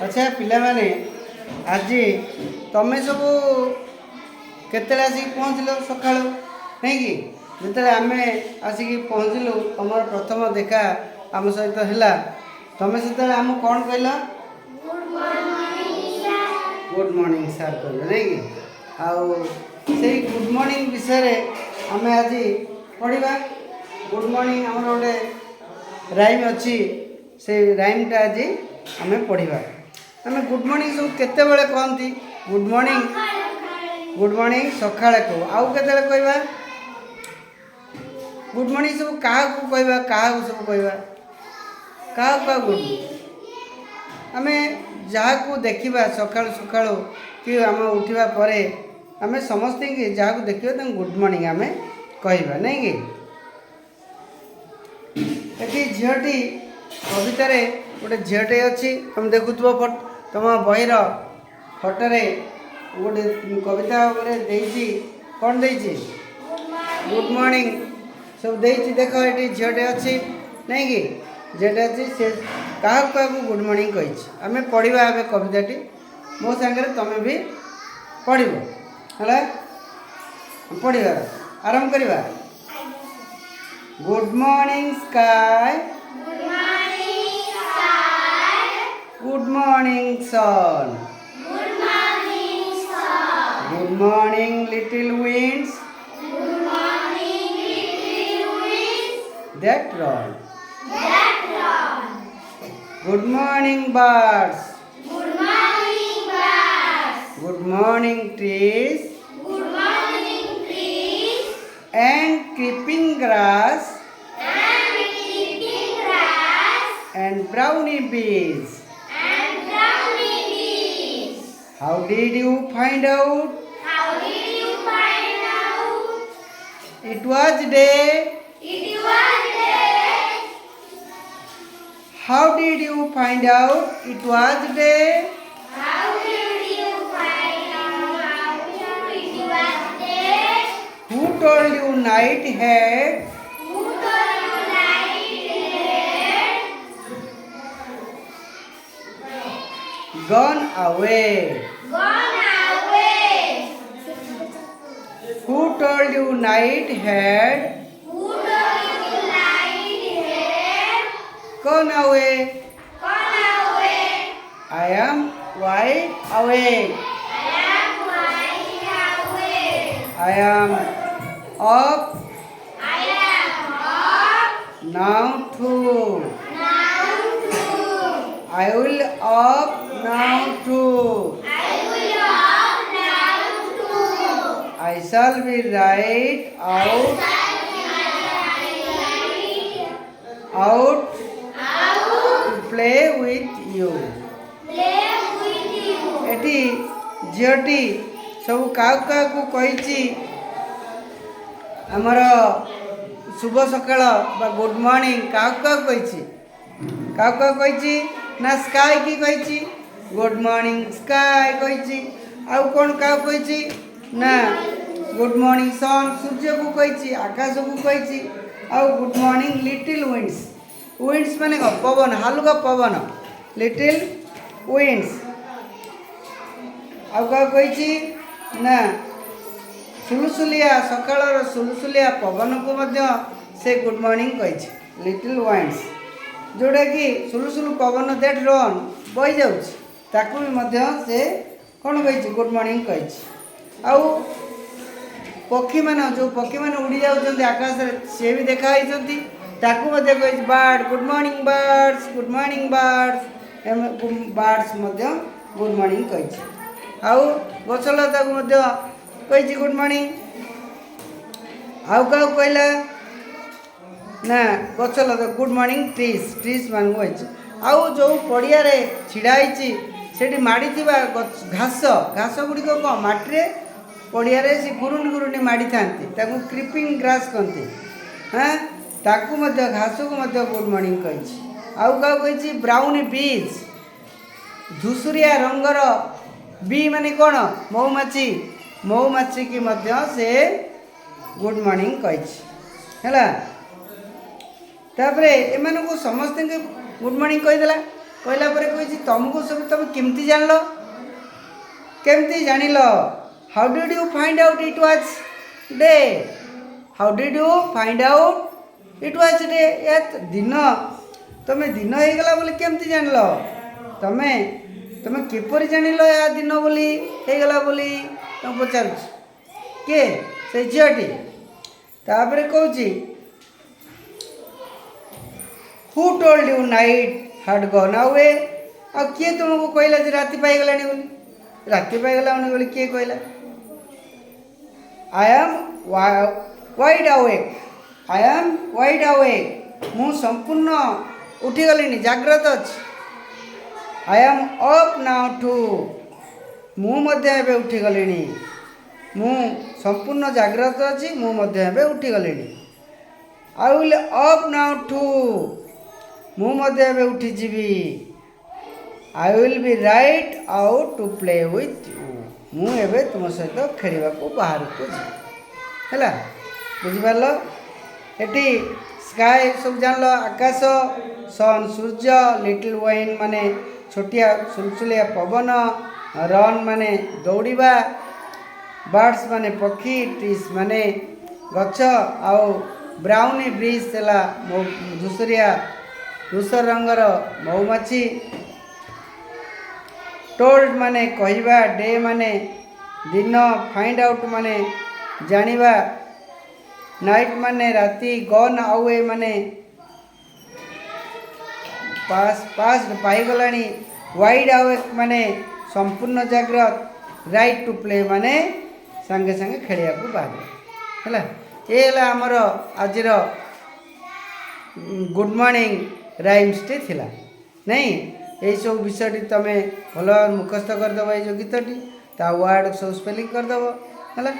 अच्छा पिला माने आज तमें सब केत आसिक पहुँचल सका नहीं कि जिते आम आसिक पहुँचलु तुम प्रथम देखा आम सहित है तुम्हें से आम कौन कहल गुड मॉर्निंग सार कहल नहीं कि आउ से गुड मॉर्निंग विषय आम आज पढ़ा गुड मॉर्निंग आम गोटे राइम अच्छी से राइमटा आज आम पढ़ा आम गुड मॉर्निंग सब केत कहती गुड मॉर्निंग सका कह आउ के कहवा गुड मॉर्निंग सब क्या कहवा क्या सब कहवा क्या गुड आम जहाँ को देखा सका सका कि आम उठा पर आम समस्त जहाँ को देखा गुड मॉर्निंग आम कहवा नहीं कि झीटी कवितार गोटे झीटे अच्छी तुम देखुव तुम बहीर फटोरे गोटे कविता कौन दे गुड मॉर्निंग सब दे देख ये झीटे अच्छी नहीं कि झीटे अच्छी से क्या क्या गुड मॉर्निंग कही आम पढ़ा ए कविताटी मो सांगे तुम भी पढ़ है पढ़ा आरंभ करवा good morning sky good morning sun good morning little winds that run good morning birds good morning trees and creeping grass and brownie bees. How did you find out? It was day. How did you find out? It was day. Who told you night had gone away? Who told you night had gone away? I am wide awake. I am up now too. I will up now too. I shall be right out to play with you. एटी झीटी सब क्या कही आमर शुभ सकाळ बा good morning क्या कही ना स्काई की कही गुड मॉर्निंग स्काई कही आउ कौन क्या कही ना गुड मॉर्निंग सन सूर्य को कही आकाश को कही आउ गुड मॉर्निंग लिटिल विंड्स माने पवन हालुका पवन लिटिल विंड्स आउ क्या कही ना सुलुसुलिया सकाळर सुलुसुलिया पवन को मध्य से गुड मॉर्निंग कही लिटिल विंड्स जोड़ा कि सुलुसुलु पवन दैट रन बही जाऊँ भी से कौन कही गुड मॉर्निंग कही आउ पक्षी मान जो पक्षी मैंने उड़ी जाऊँ आकाश सी भी देखाई कही bird good morning birds birds good morning कही आउ गछलता को कही गुड मॉर्निंग आउ क्या कहला ना गछलता गुड मॉर्निंग ट्रीज मान कही आउ जो पड़िया छिड़ाई से माड़ी घास घास गुड़िक कौन मटिरे पड़िया से गुरुंडी माड़ी था क्रीपिंग ग्रास कहते हाँ ताकू घास को गुड मॉर्निंग कही आउ क्या कही ब्राउन बीज धूसुरिया रंगर बी माने कौन मऊमाछी की से गुड मॉर्निंग कही है तापर एम समस्त गुड मॉर्निंग कहीदेला कहला पर कही तुमको सब तुम केमती जान केमती जानिल how did you find out it was day how did you find out it was day या दिन तुम्हें दिन हो गला बोली केमती जानिल तमें तुम्हें किपरि जानिल या दिन बोली हो गला बोली तुम पचार किए से झीटी तापर कहूँ हु टोल्ड यू नाइट हाड गन अवे आ किए तुमको कहला जे राति पाईगला बोली राति पाईगला बोली किए कहला I am wide awake I am wide awake मु संपूर्ण उठीगली जाग्रत अच्छी I am up now to मुझे उठीगली मु संपूर्ण जाग्रत अच्छी मुझे उठीगली I will up now to मुझे उठीजी I will be right out to play with you मुझे तुम सहित खेलने को बाहर को है बुझिपार ये स्काए सब जान आकाश सन सूर्य लिटिल वाइन माने छोटिया सुलसुलिया पवन रन माने दौड़ा बर्ड्स माने पक्षी ट्रीज माने गछ आउ ब्राउनी ब्रिज है धूसरिया धूसर रंगर मऊमाछी टोल्ड माने कहवा डे माने दिन फाइंड आउट माने जानिबा नाइट माने राति गन आवे माने पास पाईगलानी वाइड अवेक माने संपूर्ण जाग्रत राइट टू प्ले माने संगे संगे खेलिया को बाहर है ये आमर आज गुड मॉर्निंग राइम्स टे थिला नहीं यही सब विषय तुम भल मुखस्थ करदेव ये गीतटी ता वार्ड सब स्पेलिंग करदेव है।